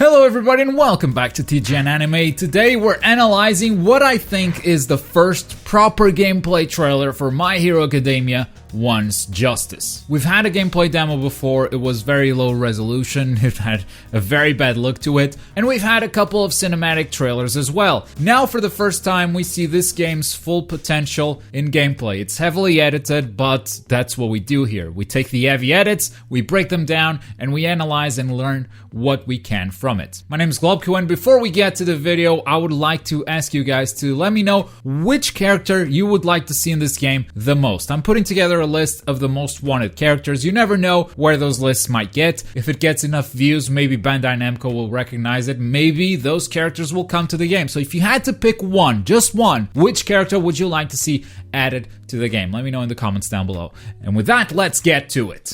Hello everybody and welcome back to TGN Anime. Today we're analyzing what I think is the first proper gameplay trailer for My Hero Academia One's Justice. We've had a gameplay demo before, it was very low resolution, it had a very bad look to it, and we've had a couple of cinematic trailers as well. Now for the first time we see this game's full potential in gameplay. It's heavily edited, but that's what we do here. We take the heavy edits, we break them down, and we analyze and learn what we can from it. My name is Globku, and before we get to the video, I would like to ask you guys to let me know which character you would like to see in this game the most. I'm putting together a list of the most wanted characters. You never know where those lists might get. If it gets enough views, maybe Bandai Namco will recognize it. Maybe those characters will come to the game. So if you had to pick one, just one, which character would you like to see added to the game? Let me know in the comments down below. And with that, let's get to it.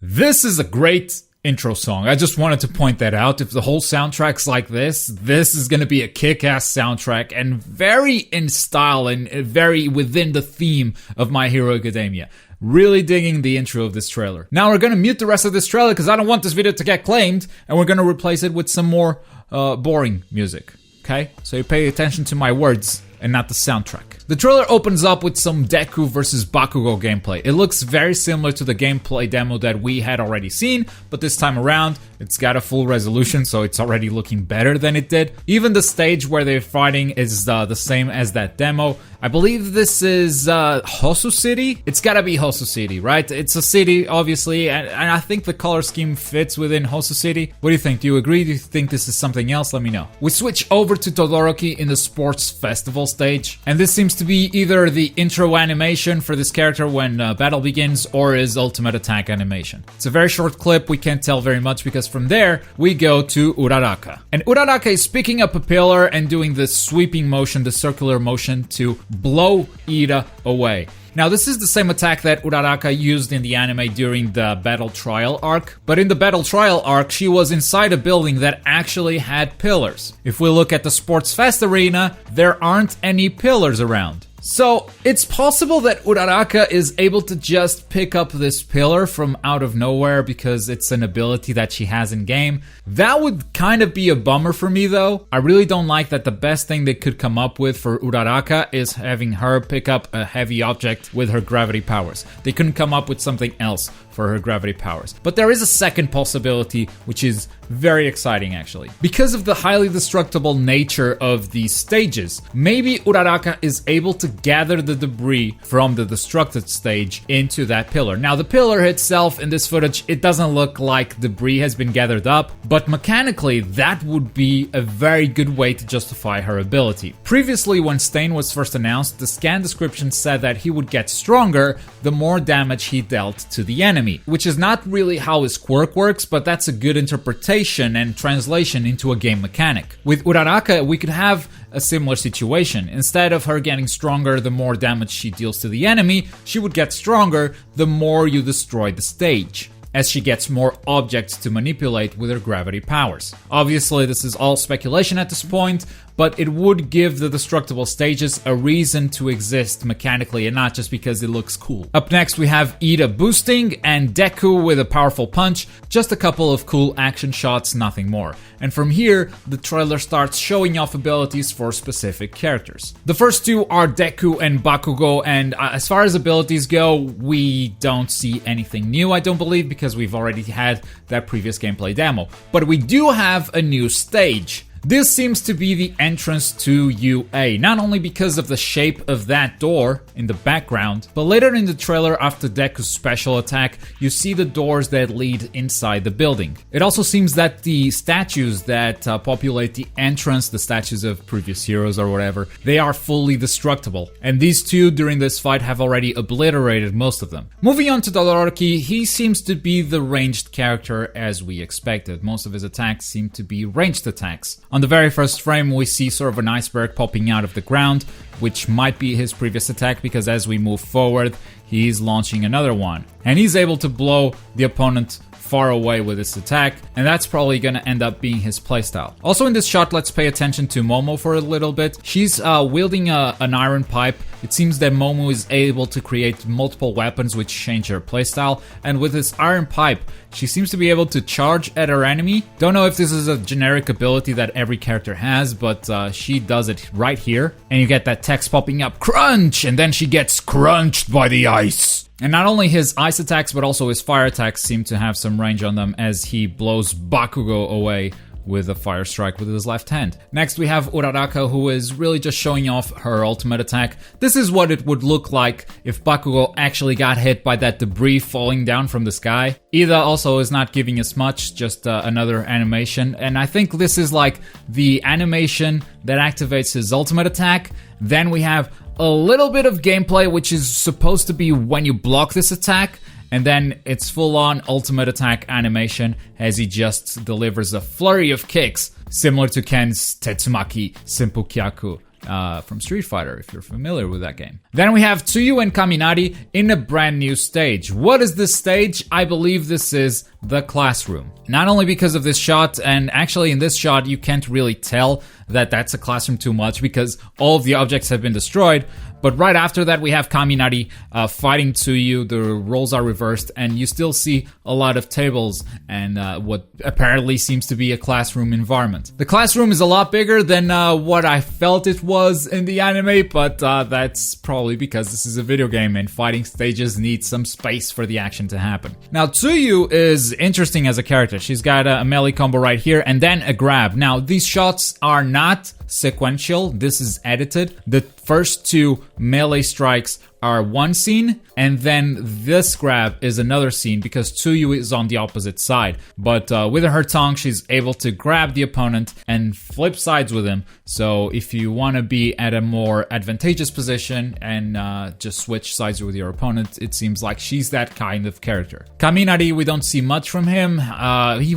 This is a great intro song. I just wanted to point that out. If the whole soundtrack's like this is gonna be a kick-ass soundtrack and very in style and very within the theme of My Hero Academia. Really digging the intro of this trailer. Now we're gonna mute the rest of this trailer because I don't want this video to get claimed, and we're gonna replace it with some more boring music. Okay? So you pay attention to my words and not the soundtrack. The trailer opens up with some Deku versus Bakugan gameplay. It looks very similar to the gameplay demo that we had already seen, but this time around, it's got a full resolution, so it's already looking better than it did. Even the stage where they're fighting is the same as that demo. I believe this is Hosu City? It's gotta be Hosu City, right? It's a city, obviously, and I think the color scheme fits within Hosu City. What do you think? Do you agree? Do you think this is something else? Let me know. We switch over to Todoroki in the sports festival stage, and this seems to be either the intro animation for this character when battle begins or his ultimate attack animation. It's a very short clip, we can't tell very much because from there we go to Uraraka. And Uraraka is picking up a pillar and doing the sweeping motion, the circular motion to blow Ida away. Now this is the same attack that Uraraka used in the anime during the Battle Trial arc, but in the Battle Trial arc she was inside a building that actually had pillars. If we look at the Sports Fest arena, there aren't any pillars around. So it's possible that Uraraka is able to just pick up this pillar from out of nowhere because it's an ability that she has in game. That would kind of be a bummer for me though. I really don't like that the best thing they could come up with for Uraraka is having her pick up a heavy object with her gravity powers. They couldn't come up with something else for her gravity powers. But there is a second possibility which is very exciting actually. Because of the highly destructible nature of these stages, maybe Uraraka is able to gather the debris from the destructed stage into that pillar. Now the pillar itself in this footage, it doesn't look like debris has been gathered up, but mechanically that would be a very good way to justify her ability. Previously when Stain was first announced, the scan description said that he would get stronger the more damage he dealt to the enemy, which is not really how his quirk works, but that's a good interpretation and translation into a game mechanic. With Uraraka, we could have a similar situation. Instead of her getting stronger the more damage she deals to the enemy, she would get stronger the more you destroy the stage, as she gets more objects to manipulate with her gravity powers. Obviously, this is all speculation at this point, but it would give the destructible stages a reason to exist mechanically and not just because it looks cool. Up next we have Ida boosting and Deku with a powerful punch, just a couple of cool action shots, nothing more. And from here, the trailer starts showing off abilities for specific characters. The first two are Deku and Bakugo, and as far as abilities go, we don't see anything new, I don't believe, because we've already had that previous gameplay demo. But we do have a new stage. This seems to be the entrance to UA, not only because of the shape of that door in the background, but later in the trailer after Deku's special attack, you see the doors that lead inside the building. It also seems that the statues that populate the entrance, the statues of previous heroes or whatever, they are fully destructible. And these two during this fight have already obliterated most of them. Moving on to Todoroki, he seems to be the ranged character as we expected. Most of his attacks seem to be ranged attacks. On the very first frame, we see sort of an iceberg popping out of the ground, which might be his previous attack because as we move forward, he's launching another one. And he's able to blow the opponent far away with his attack, and that's probably gonna end up being his playstyle. Also in this shot, let's pay attention to Momo for a little bit. She's wielding an iron pipe. It seems that Momo is able to create multiple weapons which change her playstyle, and with this iron pipe, she seems to be able to charge at her enemy. Don't know if this is a generic ability that every character has, but she does it right here. And you get that text popping up, crunch, and then she gets crunched by the ice. And not only his ice attacks, but also his fire attacks seem to have some range on them as he blows Bakugo away with a fire strike with his left hand. Next we have Uraraka, who is really just showing off her ultimate attack. This is what it would look like if Bakugo actually got hit by that debris falling down from the sky. Ida also is not giving us much, just another animation. And I think this is like the animation that activates his ultimate attack. Then we have a little bit of gameplay, which is supposed to be when you block this attack. And then it's full-on ultimate attack animation as he just delivers a flurry of kicks, similar to Ken's Tetsumaki Senpukyaku from Street Fighter, if you're familiar with that game. Then we have Tsuyu and Kaminari in a brand new stage. What is this stage? I believe this is the classroom. Not only because of this shot, and actually in this shot you can't really tell that that's a classroom too much because all of the objects have been destroyed. But right after that, we have Kaminari fighting Tsuyu. The roles are reversed, and you still see a lot of tables and what apparently seems to be a classroom environment. The classroom is a lot bigger than what I felt it was in the anime, but that's probably because this is a video game and fighting stages need some space for the action to happen. Now, Tsuyu is interesting as a character. She's got a melee combo right here and then a grab. Now, these shots are not sequential. This is edited. The first two melee strikes are one scene, and then this grab is another scene because Tsuyu is on the opposite side. But with her tongue, she's able to grab the opponent and flip sides with him. So if you want to be at a more advantageous position and just switch sides with your opponent, it seems like she's that kind of character. Kaminari, we don't see much from him.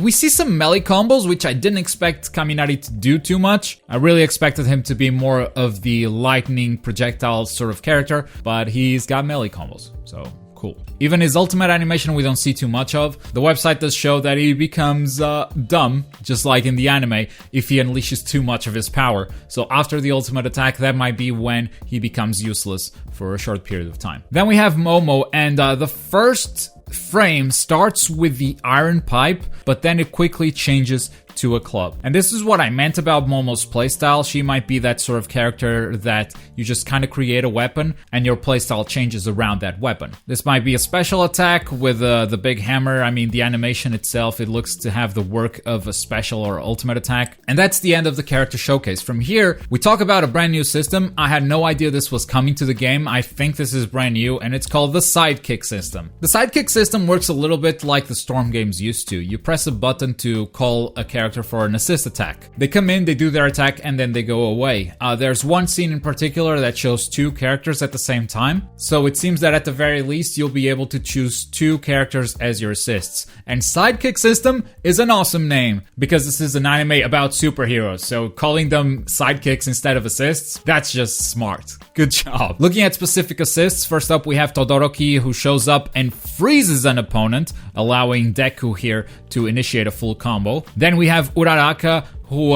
We see some melee combos, which I didn't expect Kaminari to do too much. I really expected him to be more of the lightning projectile sort of character, but he's got melee combos, so cool. Even his ultimate animation we don't see too much of. The website does show that he becomes dumb, just like in the anime, if he unleashes too much of his power. So after the ultimate attack, that might be when he becomes useless for a short period of time. Then we have Momo, and the first frame starts with the iron pipe, but then it quickly changes to a club. And this is what I meant about Momo's playstyle. She might be that sort of character that you just kind of create a weapon and your playstyle changes around that weapon. This might be a special attack with the big hammer. I mean, the animation itself, it looks to have the work of a special or ultimate attack. And that's the end of the character showcase. From here, we talk about a brand new system. I had no idea this was coming to the game. I think this is brand new, and it's called the Sidekick System. The Sidekick System works a little bit like the Storm games used to. You press a button to call a character for an assist attack. They come in, they do their attack, and then they go away. There's one scene in particular that shows two characters at the same time. So it seems that at the very least, you'll be able to choose two characters as your assists. And Sidekick System is an awesome name because this is an anime about superheroes. So calling them sidekicks instead of assists, that's just smart. Good job. Looking at specific assists, first up we have Todoroki, who shows up and freezes an opponent, allowing Deku here to initiate a full combo. Then we have Uraraka, who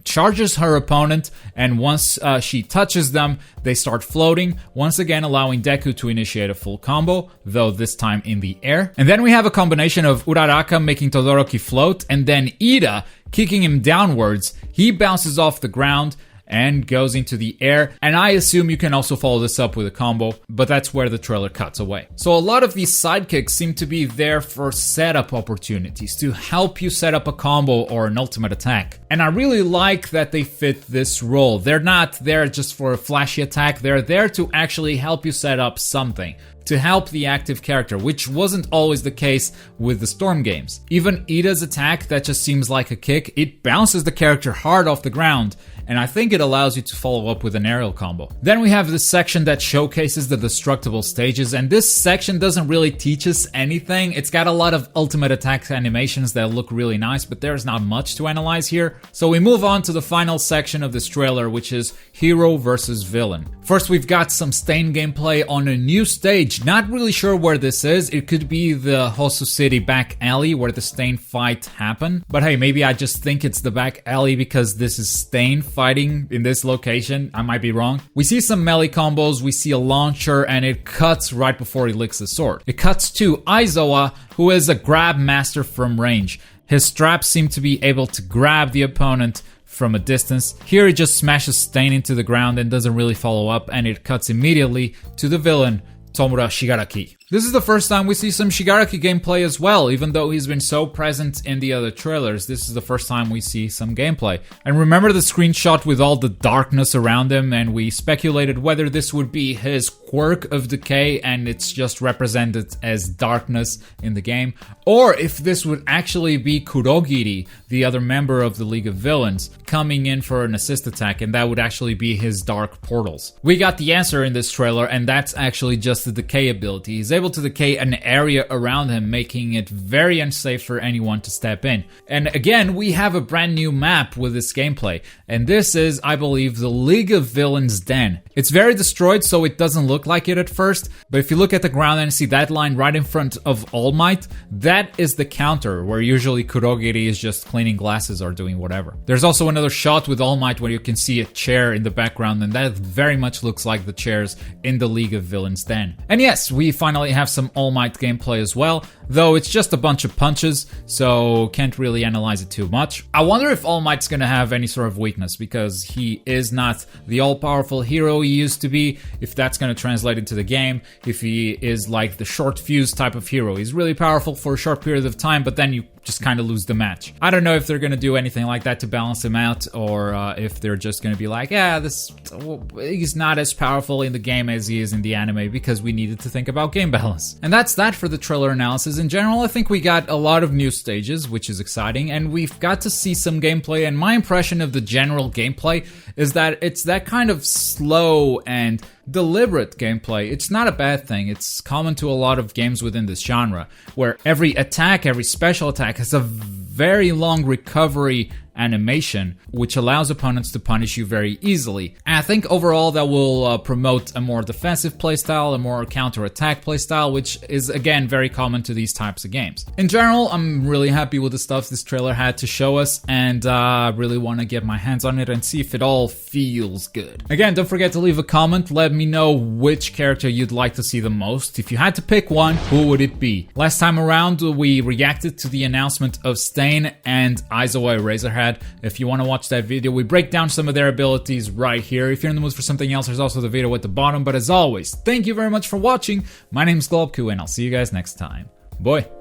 charges her opponent, and once she touches them, they start floating, once again allowing Deku to initiate a full combo, though this time in the air. And then we have a combination of Uraraka making Todoroki float, and then Ida kicking him downwards. He bounces off the ground and goes into the air, and I assume you can also follow this up with a combo, but that's where the trailer cuts away. So a lot of these sidekicks seem to be there for setup opportunities, to help you set up a combo or an ultimate attack. And I really like that they fit this role. They're not there just for a flashy attack, they're there to actually help you set up something, to help the active character, which wasn't always the case with the Storm games. Even Ida's attack that just seems like a kick, it bounces the character hard off the ground, and I think it allows you to follow up with an aerial combo. Then we have this section that showcases the destructible stages, and this section doesn't really teach us anything. It's got a lot of ultimate attack animations that look really nice, but there's not much to analyze here. So we move on to the final section of this trailer, which is hero versus villain. First, we've got some Stain gameplay on a new stage stage. Not really sure where this is. It could be the Hosu City back alley where the Stain fight happened. But hey, maybe I just think it's the back alley because this is Stain fighting in this location. I might be wrong. We see some melee combos, we see a launcher, and it cuts right before he licks the sword. It cuts to Aizawa, who is a grab master from range. His straps seem to be able to grab the opponent from a distance. Here he just smashes Stain into the ground and doesn't really follow up, and it cuts immediately to the villain, Tomura Shigaraki. This is the first time we see some Shigaraki gameplay as well, even though he's been so present in the other trailers. This is the first time we see some gameplay. And remember the screenshot with all the darkness around him, and we speculated whether this would be his quirk of decay and it's just represented as darkness in the game, or if this would actually be Kurogiri, the other member of the League of Villains, coming in for an assist attack, and that would actually be his dark portals. We got the answer in this trailer, and that's actually just the decay ability. He's able to decay an area around him, making it very unsafe for anyone to step in. And again, we have a brand new map with this gameplay, and this is, I believe, the League of Villains Den. It's very destroyed, so it doesn't look like it at first, but if you look at the ground and see that line right in front of All Might, that is the counter, where usually Kurogiri is just cleaning glasses or doing whatever. There's also another shot with All Might where you can see a chair in the background, and that very much looks like the chairs in the League of Villains Den. And yes, we finally have some All Might gameplay as well, though it's just a bunch of punches, so can't really analyze it too much. I wonder if All Might's gonna have any sort of weakness, because he is not the all-powerful hero he used to be, if that's gonna translate into the game, if he is like the short fuse type of hero. He's really powerful for a short period of time, but then you just kind of lose the match. I don't know if they're gonna do anything like that to balance him out, or if they're just gonna be like, yeah, he's not as powerful in the game as he is in the anime, because we needed to think about game balance. And that's that for the trailer analysis. In general, I think we got a lot of new stages, which is exciting, and we've got to see some gameplay, and my impression of the general gameplay is that it's that kind of slow and deliberate gameplay. It's not a bad thing. It's common to a lot of games within this genre, where every attack, every special attack has a very long recovery animation, which allows opponents to punish you very easily. And I think overall that will promote a more defensive playstyle, a more counter-attack playstyle, which is again very common to these types of games. In general, I'm really happy with the stuff this trailer had to show us, and really want to get my hands on it and see if it all feels good. Again, don't forget to leave a comment. Let me know which character you'd like to see the most. If you had to pick one, who would it be? Last time around, we reacted to the announcement of Stain and Aizawa Razorhead. If you want to watch that video, we break down some of their abilities right here. If you're in the mood for something else, there's also the video at the bottom. But as always, thank you very much for watching. My name is Globku, and I'll see you guys next time. Bye.